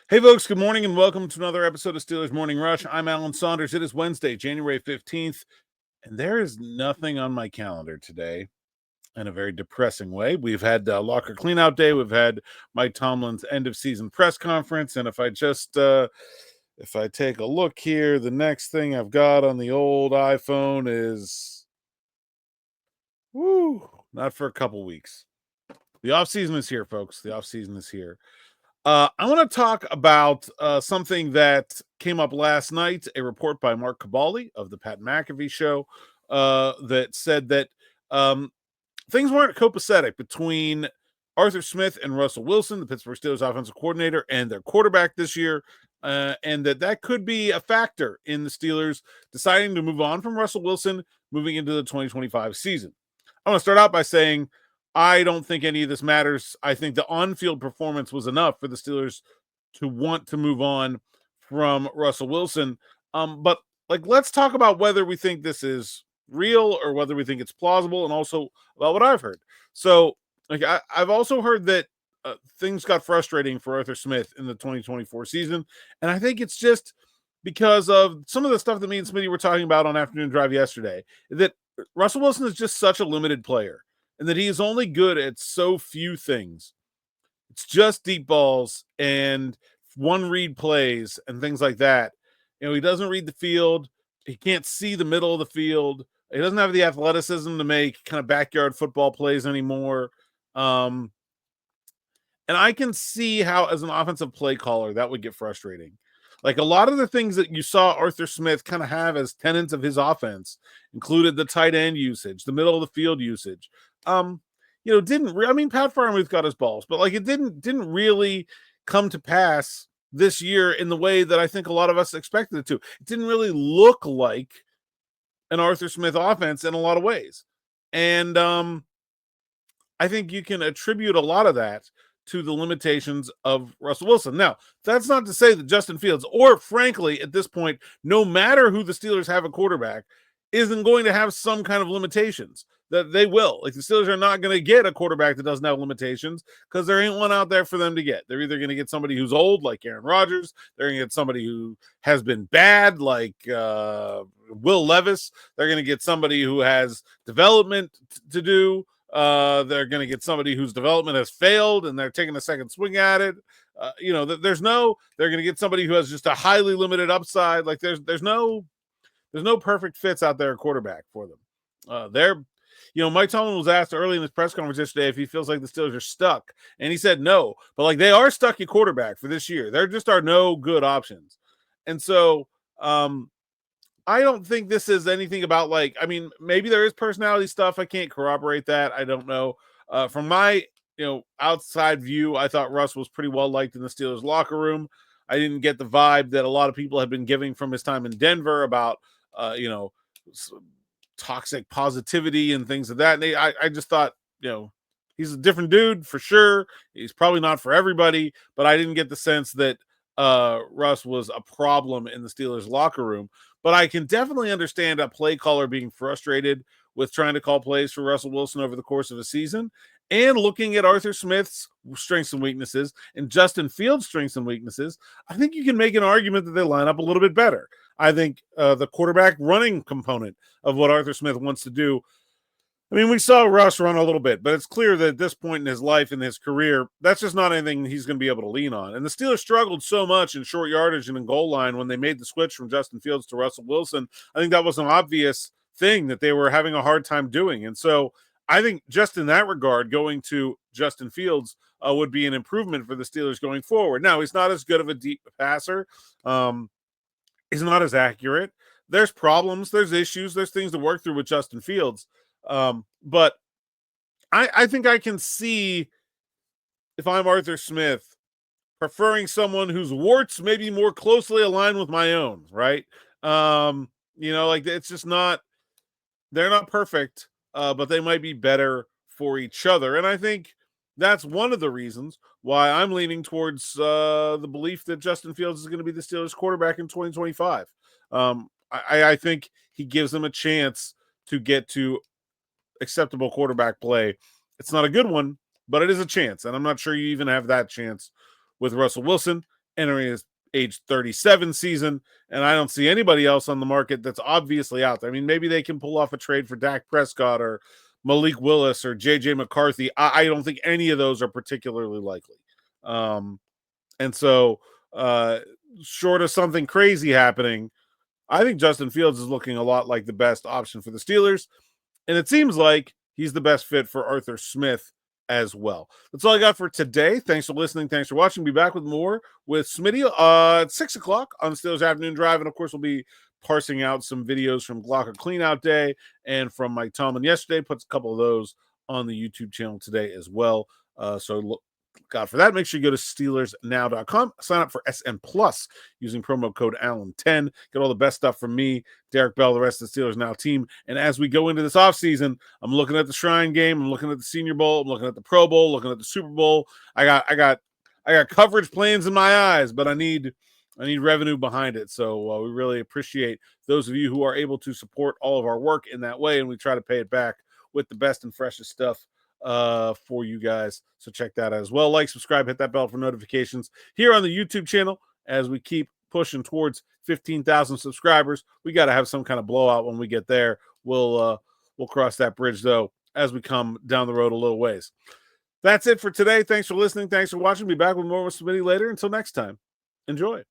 Hey, folks, good morning and welcome to another episode of Steelers Morning Rush. I'm Alan Saunders. It is Wednesday, January 15th, and there is nothing on my calendar today in a very depressing way. We've had locker cleanout day. We've had Mike Tomlin's end of season press conference. And if I take a look here, the next thing I've got on the old iPhone is, not for a couple weeks. The offseason is here, folks. The offseason is here. I want to talk about something that came up last night, a report by Mark Kaboly of the Pat McAfee show that said that things weren't copacetic between Arthur Smith and Russell Wilson, the Pittsburgh Steelers offensive coordinator, and their quarterback this year, and that could be a factor in the Steelers deciding to move on from Russell Wilson moving into the 2025 season. I want to start out by saying I don't think any of this matters. I think the on-field performance was enough for the Steelers to want to move on from Russell Wilson. But let's talk about whether we think this is real or whether we think it's plausible, and also about what I've heard. So, I've also heard that things got frustrating for Arthur Smith in the 2024 season, and I think it's just because of some of the stuff that me and Smitty were talking about on Afternoon Drive yesterday. That Russell Wilson is just such a limited player, and that he is only good at so few things. It's just deep balls and one read plays and things like that. He doesn't read the field. He can't see the middle of the field. He doesn't have the athleticism to make kind of backyard football plays anymore. And I can see how, as an offensive play caller, that would get frustrating. Like a lot of the things that you saw Arthur Smith kind of have as tenets of his offense included the tight end usage, the middle of the field usage. Pat Freiermuth got his balls, but it didn't really come to pass this year in the way that I think a lot of us expected it to. It didn't really look like an Arthur Smith offense in a lot of ways. And I think you can attribute a lot of that to the limitations of Russell Wilson. Now, that's not to say that Justin Fields, or frankly, at this point, no matter who the Steelers have a quarterback, isn't going to have some kind of limitations. That they will. The Steelers are not going to get a quarterback that doesn't have limitations because there ain't one out there for them to get. They're either going to get somebody who's old, like Aaron Rodgers. They're going to get somebody who has been bad, like Will Levis. They're going to get somebody who has development to do. They're going to get somebody whose development has failed and they're taking a second swing at it. They're going to get somebody who has just a highly limited upside. There's no perfect fits out there at quarterback for them. Mike Tomlin was asked early in his press conference yesterday if he feels like the Steelers are stuck, and he said no. But they are stuck at quarterback for this year. There just are no good options, and so I don't think this is anything about maybe there is personality stuff. I can't corroborate that. I don't know. From my outside view, I thought Russ was pretty well liked in the Steelers locker room. I didn't get the vibe that a lot of people have been giving from his time in Denver about toxic positivity and things of that. And I just thought, he's a different dude for sure. He's probably not for everybody, but I didn't get the sense that Russ was a problem in the Steelers locker room. But I can definitely understand a play caller being frustrated with trying to call plays for Russell Wilson over the course of a season, and looking at Arthur Smith's strengths and weaknesses and Justin Fields' strengths and weaknesses. I think you can make an argument that they line up a little bit better. I think the quarterback running component of what Arthur Smith wants to do. We saw Russ run a little bit, but it's clear that at this point in his life and his career, that's just not anything he's going to be able to lean on. And the Steelers struggled so much in short yardage and in goal line when they made the switch from Justin Fields to Russell Wilson. I think that was an obvious thing that they were having a hard time doing. And so I think just in that regard, going to Justin Fields would be an improvement for the Steelers going forward. Now, he's not as good of a deep passer. He's not as accurate. There's problems, there's issues, there's things to work through with Justin Fields. But I think I can see, if I'm Arthur Smith, preferring someone whose warts may be more closely aligned with my own, right? It's just not, they're not perfect, but they might be better for each other. And I think that's one of the reasons why I'm leaning towards the belief that Justin Fields is going to be the Steelers quarterback in 2025. I think he gives them a chance to get to acceptable quarterback play. It's not a good one, but it is a chance. And I'm not sure you even have that chance with Russell Wilson. entering his age 37 season, and I don't see anybody else on the market that's obviously out there. I mean, maybe they can pull off a trade for Dak Prescott or Malik Willis or JJ McCarthy. I don't think any of those are particularly likely. And so, short of something crazy happening, I think Justin Fields is looking a lot like the best option for the Steelers. And it seems like he's the best fit for Arthur Smith as well. That's all I got for today. Thanks for listening. Thanks for watching. Be back with more with Smitty at 6 o'clock on the Steelers Afternoon Drive. And of course, we'll be parsing out some videos from Glocker Cleanout Day and from Mike Tomlin yesterday. Puts a couple of those on the YouTube channel today as well. So look out for that. Make sure you go to SteelersNow.com. Sign up for SN Plus using promo code Allen10. Get all the best stuff from me, Derek Bell, the rest of the Steelers Now team. And as we go into this offseason, I'm looking at the Shrine Game. I'm looking at the Senior Bowl. I'm looking at the Pro Bowl. Looking at the Super Bowl. I got coverage plans in my eyes, but I need revenue behind it. So we really appreciate those of you who are able to support all of our work in that way, and we try to pay it back with the best and freshest stuff for you guys. So check that out as well. Like, subscribe, hit that bell for notifications here on the YouTube channel as we keep pushing towards 15,000 subscribers. We got to have some kind of blowout when we get there. We'll cross that bridge though as we come down the road a little ways. That's it for today. Thanks for listening. Thanks for watching. Be back with more with Smitty later. Until next time, enjoy.